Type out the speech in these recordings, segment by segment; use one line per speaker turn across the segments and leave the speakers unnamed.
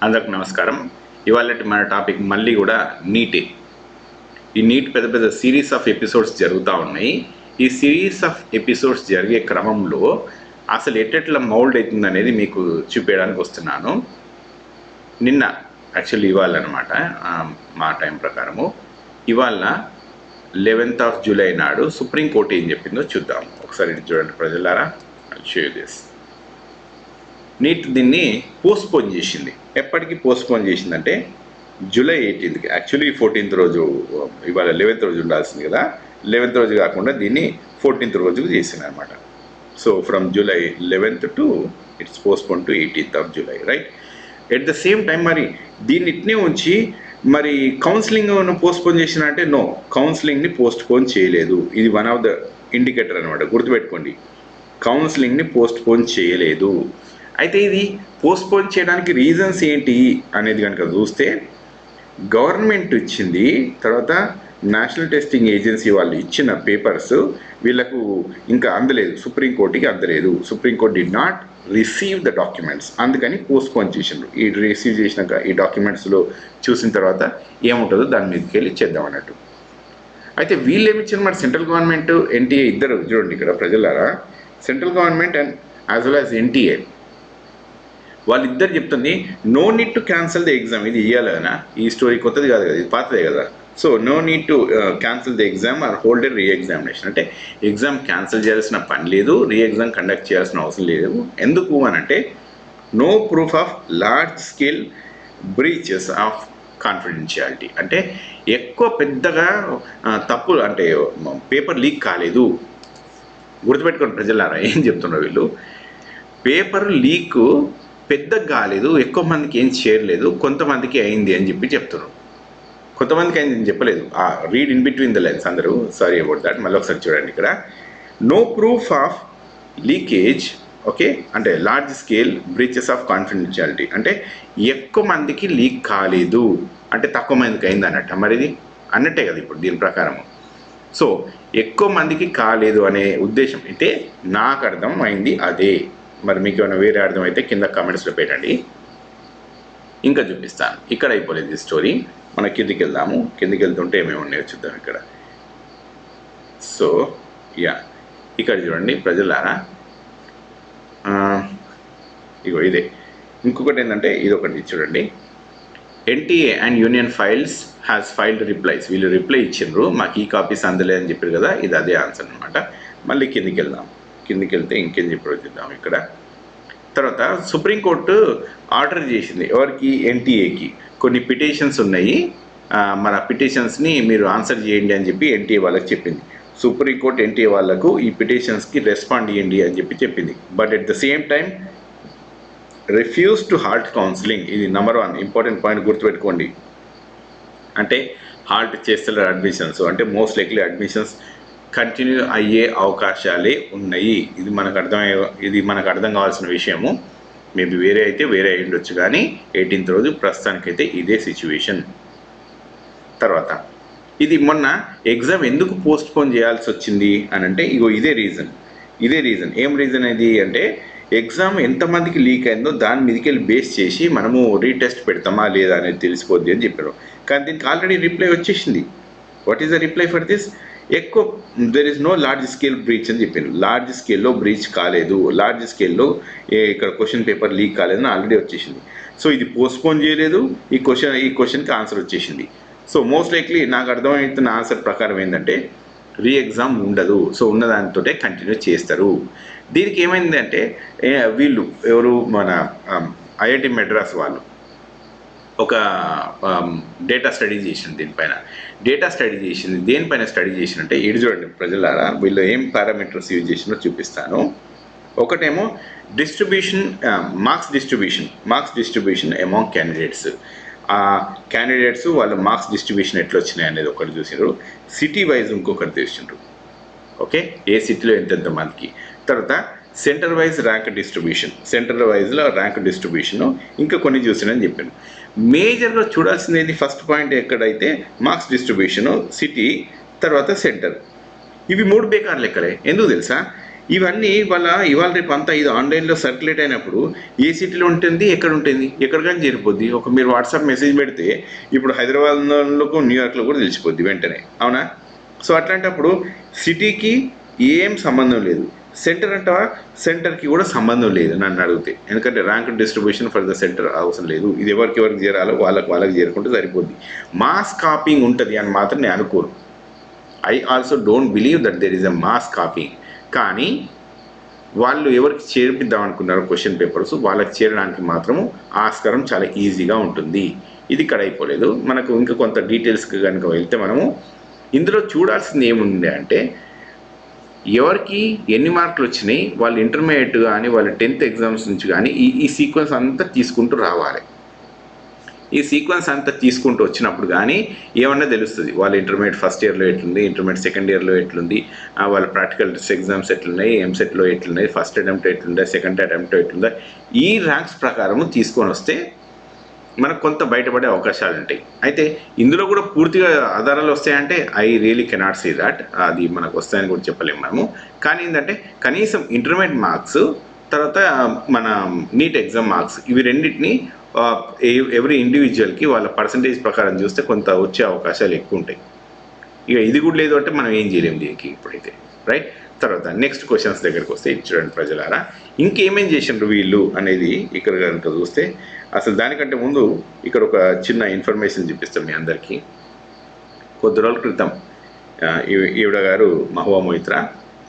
అందరికి నమస్కారం. ఇవాళటి మన టాపిక్ మళ్ళీ కూడా నీటే. ఈ నీట్ పెద్ద పెద్ద సిరీస్ ఆఫ్ ఎపిసోడ్స్ జరుగుతూ ఉన్నాయి. ఈ సిరీస్ ఆఫ్ ఎపిసోడ్స్ జరిగే క్రమంలో అసలు ఎట్టెట్లా మౌల్డ్ అవుతుంది అనేది మీకు చూపించడానికి వస్తున్నాను. నిన్న యాక్చువల్లీ ఇవాళ అనమాట, మా టైం ప్రకారము ఇవాళ 11th of July నాడు సుప్రీంకోర్టు ఏం చెప్పిందో చూద్దాం. ఒకసారి చూడండి ప్రజలారా, షేర్ దిస్. నీట్ దీన్ని పోస్ట్పోన్ చేసింది. ఎప్పటికీ పోస్ట్పోన్ చేసిందంటే July 18th. యాక్చువల్లీ 14th రోజు, ఇవాళ 11th రోజు ఉండాల్సింది కదా, 11th రోజు కాకుండా దీన్ని 14th రోజుకు చేసింది అనమాట. So from July 11th to it's postpone to 18th of July, right? At the same time మరి దీన్ని ఇట్నే ఉంచి మరి కౌన్సిలింగ్ పోస్ట్పోన్ చేసిన అంటే నో, కౌన్సిలింగ్ని పోస్ట్పోన్ చేయలేదు. ఇది వన్ ఆఫ్ ద ఇండికేటర్ అనమాట, గుర్తుపెట్టుకోండి. కౌన్సిలింగ్ని పోస్ట్పోన్ చేయలేదు. అయితే ఇది పోస్ట్పోన్ చేయడానికి రీజన్స్ ఏంటి అనేది కనుక చూస్తే, గవర్నమెంట్ ఇచ్చింది, తర్వాత నేషనల్ టెస్టింగ్ ఏజెన్సీ వాళ్ళు ఇచ్చిన పేపర్స్ వీళ్ళకు ఇంకా అందలేదు, సుప్రీంకోర్టుకి అందలేదు. Supreme court did not receive the documents, అందుకని పోస్ట్పోన్ చేసిండ్రు. ఈ రిసీవ్ చేసినాక ఈ డాక్యుమెంట్స్లో చూసిన తర్వాత ఏముంటుందో దాని మీదకి వెళ్ళి చేద్దాం అన్నట్టు. అయితే వీళ్ళు ఏమిచ్చారు మరి, సెంట్రల్ గవర్నమెంట్ ఎన్టీఏ ఇద్దరు చూడండి ఇక్కడ ప్రజలారా, central government and as well as NTA వాళ్ళిద్దరు చెప్తుంది no need to cancel the exam. ఇది ఇవ్వాలి కదా, ఈ స్టోరీ కొత్తది కాదు కదా, ఇది పాతదే కదా. So no need to cancel the exam or hold a re examination. అంటే ఎగ్జామ్ క్యాన్సిల్ చేయాల్సిన పని లేదు, రీ ఎగ్జామ్ కండక్ట్ చేయాల్సిన అవసరం లేదు. ఎందుకు అని అంటే no proof of large scale breaches of confidentiality. అంటే ఎక్కువ పెద్దగా తప్పులు అంటే పేపర్ లీక్ కాలేదు. గుర్తుపెట్టుకోండి ప్రజలారా, ఏం చెప్తున్నారు వీళ్ళు, పేపర్ లీక్ పెద్దగా కాలేదు, ఎక్కువ మందికి ఏం చేరలేదు, కొంతమందికి అయింది అని చెప్పి చెప్తున్నారు. కొంతమందికి అయింది అని చెప్పలేదు. Read in between the lines అందరూ, సారీ అబౌట్ దాట్. మళ్ళీ ఒకసారి చూడండి ఇక్కడ, no proof of leakage, okay, అంటే large scale breaches of confidentiality. అంటే ఎక్కువ మందికి లీక్ కాలేదు అంటే తక్కువ మందికి అయింది అన్నట్టు, మరి ఇది అన్నట్టే కదా ఇప్పుడు దీని ప్రకారం. సో ఎక్కువ మందికి కాలేదు అనే ఉద్దేశం అయితే నాకు అర్థం అయింది అదే. మరి మీకు ఏమైనా వేరే అర్థం అయితే కింద కామెంట్స్లో పెట్టండి, ఇంకా చూపిస్తాను. ఇక్కడ అయిపోలేదు ఈ స్టోరీ, మన కిందికి వెళ్దాము. కిందికి వెళ్తుంటే ఏమేమి ఉన్నాయో చూద్దాం ఇక్కడ. సో యా, ఇక్కడ చూడండి ప్రజలారా, ఇగో ఇదే. ఇంకొకటి ఏంటంటే ఇది ఒకటి చూడండి, NTA and union files has filed replies. వీళ్ళు రిప్లై ఇచ్చిండ్రు, మాకు ఈ కాపీస్ అందలే అని చెప్పారు కదా, ఇది అదే ఆన్సర్ అనమాట. మళ్ళీ కిందికి వెళ్దాం. కిందికి వెళ్తే ఇంకేం చెప్పి చూద్దాం ఇక్కడ. తర్వాత సుప్రీంకోర్టు ఆర్డర్ చేసింది ఎవరికి, ఎన్టీఏకి. కొన్ని పిటిషన్స్ ఉన్నాయి, మన పిటిషన్స్ని మీరు ఆన్సర్ చేయండి అని చెప్పి ఎన్టీఏ వాళ్ళకి చెప్పింది. సుప్రీంకోర్టు ఎన్టీఏ వాళ్ళకు ఈ పిటిషన్స్కి రెస్పాండ్ చేయండి అని చెప్పి చెప్పింది. But at the same time refuse to halt counselling. ఇది నెంబర్ 1 ఇంపార్టెంట్ పాయింట్, గుర్తుపెట్టుకోండి. అంటే హాల్ట్ చేస్తారు అడ్మిషన్స్, అంటే మోస్ట్ లైక్లీ అడ్మిషన్స్ కంటిన్యూ అయ్యే అవకాశాలే ఉన్నాయి. ఇది మనకు అర్థం కావాల్సిన విషయము. మేబీ వేరే అయితే వేరే అయి ఉండొచ్చు, కానీ 18th రోజు ప్రస్తుతానికైతే ఇదే సిచ్యువేషన్. తర్వాత ఇది మొన్న ఎగ్జామ్ ఎందుకు పోస్ట్పోన్ చేయాల్సి వచ్చింది అని అంటే ఇగో ఇదే రీజన్. ఏం రీజన్ ఇది అంటే, ఎగ్జామ్ ఎంతమందికి లీక్ అయిందో దాని మీదకి వెళ్ళి బేస్ చేసి మనము రీటెస్ట్ పెడతామా లేదా అనేది తెలిసిపోద్ది అని చెప్పారు. కానీ దీనికి ఆల్రెడీ రిప్లై వచ్చేసింది. What is the reply for this? ఎక్కువ there is no large scale breach అని చెప్పాను. లార్జ్ స్కేల్లో బ్రీచ్ కాలేదు, లార్జ్ స్కేల్లో ఇక్కడ క్వశ్చన్ పేపర్ లీక్ కాలేదని ఆల్రెడీ వచ్చేసింది. సో ఇది పోస్ట్పోన్ చేయలేదు, ఈ క్వశ్చన్కి ఆన్సర్ వచ్చేసింది. సో మోస్ట్ లైక్లీ నాకు అర్థమవుతున్న ఆన్సర్ ప్రకారం ఏంటంటే రీ ఎగ్జామ్ ఉండదు. సో ఉన్నదానితో కంటిన్యూ చేస్తారు. దీనికి ఏమైందంటే వీళ్ళు ఎవరు, మన ఐఐటి మెడ్రాస్ వాళ్ళు ఒక డేటా స్టడీ చేసింది దీనిపైన. దేనిపైన స్టడీ చేసినంటే ఇటు చూడండి ప్రజలారా, వీళ్ళు ఏం పారామీటర్స్ యూజ్ చేసినో చూపిస్తాను. ఒకటేమో distribution, marks distribution among candidates. ఆ క్యాండిడేట్స్ వాళ్ళ మార్క్స్ డిస్ట్రిబ్యూషన్ ఎట్లా వచ్చినాయి అనేది ఒకటి చూసిండ్రు. సిటీ వైజ్ ఇంకొకటి చూసిండ్రు, ఓకే, ఏ సిటీలో ఎంతెంత మందికి. తర్వాత centre wise rank distribution, centre వైజ్లో ర్యాంక్ డిస్ట్రిబ్యూషను ఇంకా కొన్ని చూసినని చెప్పాను. మేజర్గా చూడాల్సింది ఫస్ట్ పాయింట్ ఎక్కడైతే మార్క్స్ డిస్ట్రిబ్యూషను, సిటీ, తర్వాత సెంటర్. ఇవి 3 బేకార్ లెక్కలే. ఎందుకు తెలుసా, ఇవన్నీ ఇవాళ రేపు అంతా ఇది ఆన్లైన్లో సర్క్యులేట్ అయినప్పుడు ఏ సిటీలో ఉంటుంది, ఎక్కడ ఉంటుంది, ఎక్కడికైనా చేరిపోద్ది. ఒక మీరు వాట్సాప్ మెసేజ్ పెడితే ఇప్పుడు హైదరాబాద్లో న్యూయార్క్లో కూడా తెలిసిపోద్ది వెంటనే, అవునా? సో అట్లాంటప్పుడు సిటీకి ఏం సంబంధం లేదు. సెంటర్ అంటావా, సెంటర్కి కూడా సంబంధం లేదు నన్ను అడిగితే. ఎందుకంటే rank distribution for the centre అవసరం లేదు. ఇది ఎవరికి చేరాలో వాళ్ళకి చేరుకుంటే సరిపోద్ది. మాస్ కాపింగ్ ఉంటుంది అని మాత్రం నేను అనుకోను. I also don't believe that there is a mass capping. కానీ వాళ్ళు ఎవరికి చేర్పిద్దాం అనుకున్నారో క్వశ్చన్ పేపర్స్ వాళ్ళకి చేరడానికి మాత్రము ఆస్కారం చాలా ఈజీగా ఉంటుంది. ఇది ఇక్కడ అయిపోలేదు. మనకు ఇంకా కొంత డీటెయిల్స్కి కనుక వెళ్తే మనము ఇందులో చూడాల్సింది ఏముంది అంటే ఎవరికి ఎన్ని మార్కులు వచ్చినాయి, వాళ్ళు ఇంటర్మీడియట్ కానీ వాళ్ళ 10th ఎగ్జామ్స్ నుంచి కానీ ఈ సీక్వెన్స్ అంతా తీసుకుంటూ రావాలి. ఈ సీక్వెన్స్ అంతా తీసుకుంటూ వచ్చినప్పుడు కానీ ఏమన్నా తెలుస్తుంది వాళ్ళ ఇంటర్మీడియట్ ఫస్ట్ ఇయర్లో ఎట్లుంది, ఇంటర్మీడియట్ సెకండ్ ఇయర్లో ఎట్లుంది, వాళ్ళ ప్రాక్టికల్ ఎగ్జామ్స్ ఎట్లున్నాయి, ఎంసెట్లో ఎట్లున్నాయి, ఫస్ట్ అటెంప్ట్ ఎట్లుందా, సెకండ్ అటెంప్ట్ ఎట్లుందా, ఈ ర్యాంక్స్ ప్రకారము తీసుకొని వస్తే మనకు కొంత బయటపడే అవకాశాలు ఉంటాయి. అయితే ఇందులో కూడా పూర్తిగా ఆధారాలు వస్తాయంటే I really cannot see that, అది మనకు వస్తాయని కూడా చెప్పలేము మనము. కానీ ఏంటంటే కనీసం ఇంటర్మీడియట్ మార్క్స్ తర్వాత మన నీట్ ఎగ్జామ్ మార్క్స్ ఇవి రెండింటిని ఎవ్రీ ఇండివిజువల్కి వాళ్ళ పర్సంటేజ్ ప్రకారం చూస్తే కొంత వచ్చే అవకాశాలు ఎక్కువ ఉంటాయి. ఇక ఇది కూడా లేదు అంటే మనం ఏం చేయలేము దీనికి ఇప్పుడైతే, రైట్? తర్వాత నెక్స్ట్ క్వశ్చన్స్ దగ్గరికి వస్తే చూడండి ప్రజలారా, ఇంకేమేం చేసిండ్రు వీళ్ళు అనేది ఇక్కడ కనుక చూస్తే అసలు దానికంటే ముందు ఇక్కడ ఒక చిన్న ఇన్ఫర్మేషన్ చూపిస్తాం మీ అందరికీ. కొద్ది రోజుల క్రితం ఈవిడ గారు Mahua Moitra,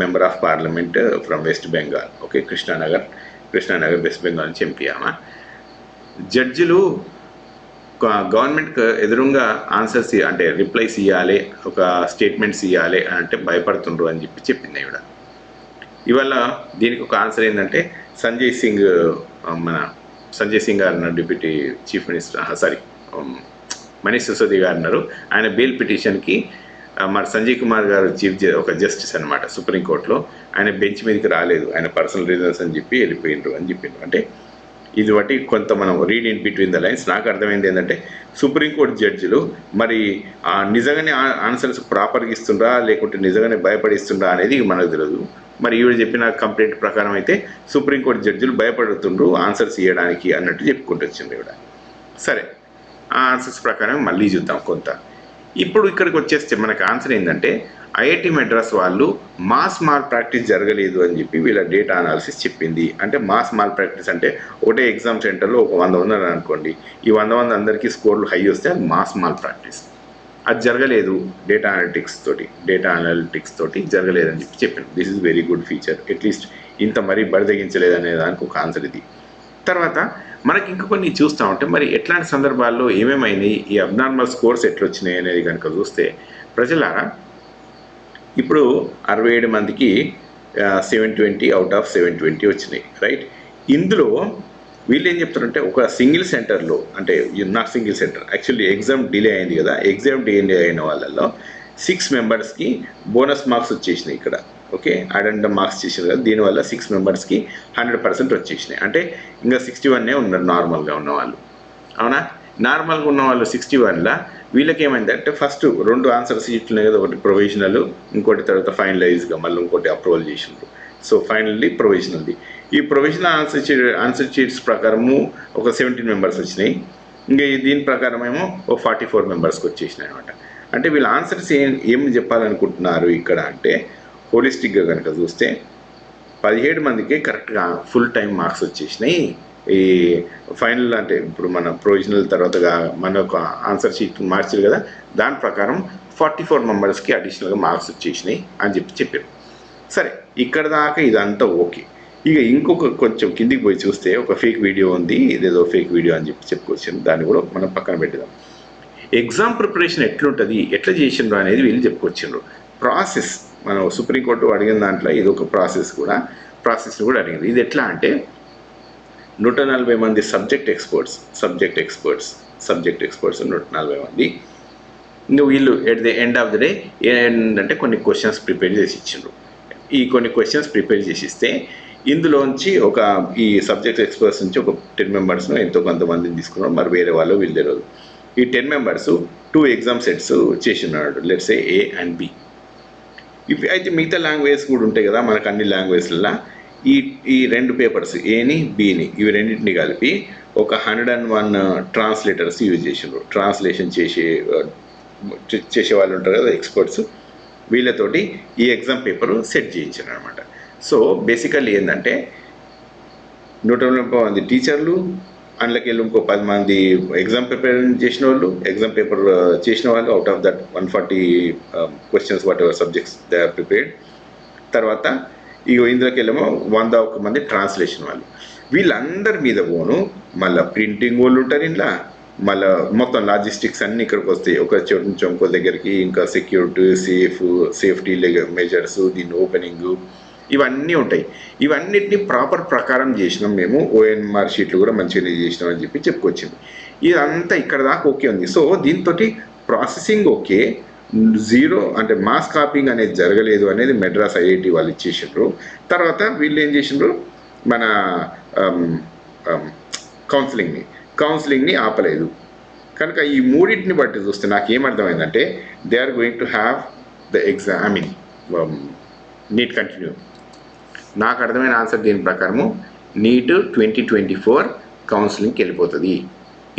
member of parliament from west Bengal, okay, Krishna Nagar west Bengal నుంచి ఎంపీ. ఆమె జడ్జిలు గవర్నమెంట్కి ఎదురుగా ఆన్సర్స్ అంటే రిప్లైస్ ఇవ్వాలి, ఒక స్టేట్మెంట్స్ ఇవ్వాలి అని అంటే భయపడుతుండ్రు అని చెప్పింది ఈవిడ. ఇవాళ దీనికి ఒక ఆన్సర్ ఏంటంటే సంజయ్ సింగ్ గారు ఉన్నారు, deputy chief minister, Manish Sisodia గారు ఉన్నారు. ఆయన బెయిల్ పిటిషన్కి మరి సంజయ్ కుమార్ గారు ఒక జస్టిస్ అనమాట సుప్రీంకోర్టులో, ఆయన బెంచ్ మీదకి రాలేదు, ఆయన పర్సనల్ రీజన్స్ అని చెప్పి వెళ్ళిపోయిండ్రు అని చెప్పిండ్రు. అంటే ఇది బట్టి కొంత మనం read in between the lines. నాకు అర్థమైంది ఏంటంటే సుప్రీంకోర్టు జడ్జిలు మరి నిజంగానే ఆన్సర్స్ ప్రాపర్గా ఇస్తుండ్రా లేకుంటే నిజంగానే భయపడిస్తుండ్రా అనేది మనకు తెలియదు. మరి ఈవిడ చెప్పిన కంప్లైంట్ ప్రకారం అయితే సుప్రీంకోర్టు జడ్జిలు భయపడుతుండ్రు ఆన్సర్స్ ఇవ్వడానికి అన్నట్టు చెప్పుకుంటూ వచ్చింది ఈవిడ. సరే, ఆ ఆన్సర్స్ ప్రకారం మళ్ళీ చూద్దాం కొంత. ఇప్పుడు ఇక్కడికి వచ్చేస్తే మనకు ఆన్సర్ ఏంటంటే ఐఐటి మెడ్రాస్ వాళ్ళు మాస్ మాల్ ప్రాక్టీస్ జరగలేదు అని చెప్పి వీళ్ళ డేటా అనాలిసిస్ చెప్పింది. అంటే మాస్ మాల్ ప్రాక్టీస్ అంటే ఒకటే ఎగ్జామ్ సెంటర్లో ఒక 100 ఉన్నారు అనుకోండి, ఈ 100 అందరికీ స్కోర్లు హై వస్తే అది మాస్ మాల్ ప్రాక్టీస్. అది జరగలేదు, డేటా అనలిటిక్స్ తోటి జరగలేదని చెప్పి చెప్పింది. This is very good feature. At least ఇంత మరీ బరిదగించలేదు అనే దానికి ఒక ఆన్సర్ ఇది. తర్వాత మనకి ఇంకా కొన్ని చూస్తూ ఉంటే మరి ఎట్లాంటి సందర్భాల్లో ఏమేమైనాయి, ఈ అబ్నార్మల్ స్కోర్స్ ఎట్లొచ్చినాయి అనేది కనుక చూస్తే ప్రజలారా, ఇప్పుడు 67 మందికి 720 అవుట్ ఆఫ్ 720 వచ్చినాయి, రైట్? ఇందులో వీళ్ళు ఏం చెప్తారంటే ఒక సింగిల్ సెంటర్లో, అంటే not single centre, actually exam delay అయింది కదా, ఎగ్జామ్ డిలే అయిన వాళ్ళల్లో 6 మెంబర్స్కి బోనస్ మార్క్స్ వచ్చేసినాయి ఇక్కడ, ఓకే, అడెండమ్ మార్క్స్ చేసినారు కదా, దీనివల్ల 6 మెంబర్స్కి 100% వచ్చేసినాయి. అంటే ఇంకా 61 ఉన్నారు నార్మల్గా ఉన్నవాళ్ళు, అవునా? నార్మల్గా ఉన్న వాళ్ళు 61లా వీళ్ళకి ఏమైందంటే ఫస్ట్ 2 ఆన్సర్ షీట్లు ఉన్నాయి కదా, ఒకటి ప్రొవిజనల్, ఇంకోటి తర్వాత ఫైనలైజ్గా మళ్ళీ ఇంకోటి అప్రూవల్ చేసినారు. సో ఫైనల్లీ ప్రొవిజనల్ది. ఈ ప్రొవిజనల్ ఆన్సర్ షీట్స్ ప్రకారము ఒక 17 మెంబర్స్ వచ్చినాయి. ఇంకా దీని ప్రకారం ఏమో ఒక 44 మెంబర్స్కి వచ్చేసినాయి అనమాట. అంటే వీళ్ళ ఆన్సర్స్ ఏం చెప్పాలనుకుంటున్నారు ఇక్కడ అంటే హోలిస్టిక్గా కనుక చూస్తే 17 మందికి కరెక్ట్గా ఫుల్ టైం మార్క్స్ వచ్చేసినాయి. ఈ ఫైనల్ అంటే ఇప్పుడు మన ప్రొవిజనల్ తర్వాత మన ఒక ఆన్సర్ షీట్ మార్చారు కదా, దాని ప్రకారం 44 మెంబర్స్కి అడిషనల్గా మార్క్స్ వచ్చేసినాయి అని చెప్పారు. సరే, ఇక్కడ దాకా ఇదంతా ఓకే. ఇక ఇంకొక కొంచెం కిందికి పోయి చూస్తే ఒక ఫేక్ వీడియో ఉంది, ఇదేదో ఫేక్ వీడియో అని చెప్పుకొచ్చాను, దాన్ని కూడా మనం పక్కన పెట్టిద్దాం. ఎగ్జామ్ ప్రిపరేషన్ ఎట్లుంటుంది, ఎట్లా చేసిండ్రు అనేది వీళ్ళు చెప్పుకొచ్చిండ్రు. ప్రాసెస్ మనం సుప్రీంకోర్టు అడిగిన దాంట్లో ఇది ఒక ప్రాసెస్ని కూడా అడిగింది. ఇది ఎట్లా అంటే 140 మంది సబ్జెక్ట్ ఎక్స్పర్ట్స్ 140 మంది. ఇంకా వీళ్ళు at the end of the day ఏంటంటే కొన్ని క్వశ్చన్స్ ప్రిపేర్ చేసి ఇచ్చిండ్రు. ఈ కొన్ని క్వశ్చన్స్ ప్రిపేర్ చేసి ఇస్తే ఇందులోంచి ఈ సబ్జెక్ట్ ఎక్స్పర్ట్స్ నుంచి ఒక 10 మెంబర్స్ను ఎంతో కొంతమందిని తీసుకున్నారు. మరి వేరే వాళ్ళు వీళ్ళు తెలియదు. ఈ 10 మెంబర్స్ 2 ఎగ్జామ్ సెట్స్ చేసినాడు, let's say A and B. ఇవి అయితే మిగతా లాంగ్వేజెస్ కూడా ఉంటాయి కదా మనకు అన్ని లాంగ్వేజ్లలో. ఈ 2 పేపర్స్ ఏని బిని ఇవి రెండింటిని కలిపి ఒక 101 ట్రాన్స్లేటర్స్ యూజ్ చేసిండ్రు. ట్రాన్స్లేషన్ చేసే వాళ్ళు ఉంటారు కదా ఎక్స్పర్ట్స్, వీళ్ళతోటి ఈ ఎగ్జామ్ పేపర్ సెట్ చేయించారు అనమాట. సో బేసికల్లీ ఏంటంటే 130 మంది టీచర్లు, అందులోకి వెళ్ళి ఇంకో 10 మంది ఎగ్జామ్ పేపర్ చేసిన వాళ్ళు out of that 140 questions whatever subjects they are prepared. తర్వాత ఇందులోకి వెళ్ళేమో 101 మంది ట్రాన్స్లేషన్ వాళ్ళు. వీళ్ళందరి మీద పోను మళ్ళీ ప్రింటింగ్ వాళ్ళు ఉంటారు ఇంట్లో, మళ్ళీ మొత్తం లాజిస్టిక్స్ అన్నీ ఇక్కడికి వస్తాయి. ఒక చోటు నుంచి ఇంకో దగ్గరికి, ఇంకా సెక్యూరిటీ సేఫ్టీ మెజర్స్, దీని ఓపెనింగ్, ఇవన్నీ ఉంటాయి. ఇవన్నిటిని ప్రాపర్ ప్రకారం చేసినాం మేము. ఓఎన్ఆర్ షీట్లు కూడా మంచిగా చేసినాం అని చెప్పుకొచ్చింది. ఇదంతా ఇక్కడ దాకా ఓకే ఉంది. సో దీంతో ప్రాసెసింగ్ ఓకే, జీరో అంటే మాస్ కాపింగ్ అనేది జరగలేదు అనేది మెడ్రాస్ ఐఐటి వాళ్ళు ఇచ్చేసిండ్రు. తర్వాత వీళ్ళు ఏం చేసిండ్రు, మన కౌన్సిలింగ్ని ఆపలేదు. కనుక ఈ మూడింటిని బట్టి చూస్తే నాకు ఏమర్థమైందంటే they are going to have the exam NEET continue. నాకు అర్థమైన ఆన్సర్ దీని ప్రకారము నీట్ 2024 కౌన్సిలింగ్కి వెళ్ళిపోతుంది.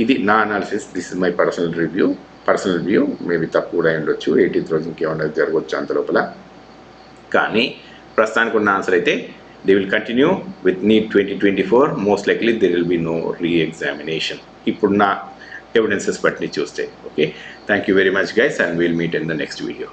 ఇది నా analysis. This is my personal view. Maybe తప్పు కూడా ఉండొచ్చు, 18th రోజు ఇంకేమన్నా జరగవచ్చు అంత లోపల. కానీ ప్రస్తుతానికి ఉన్న ఆన్సర్ అయితే they will continue with NEET 2024. Most likely there will be no re-examination ఇప్పుడున్న ఎవిడెన్సెస్ బట్టి చూస్తే. Okay, thank you very much guys, and will meet in the next video.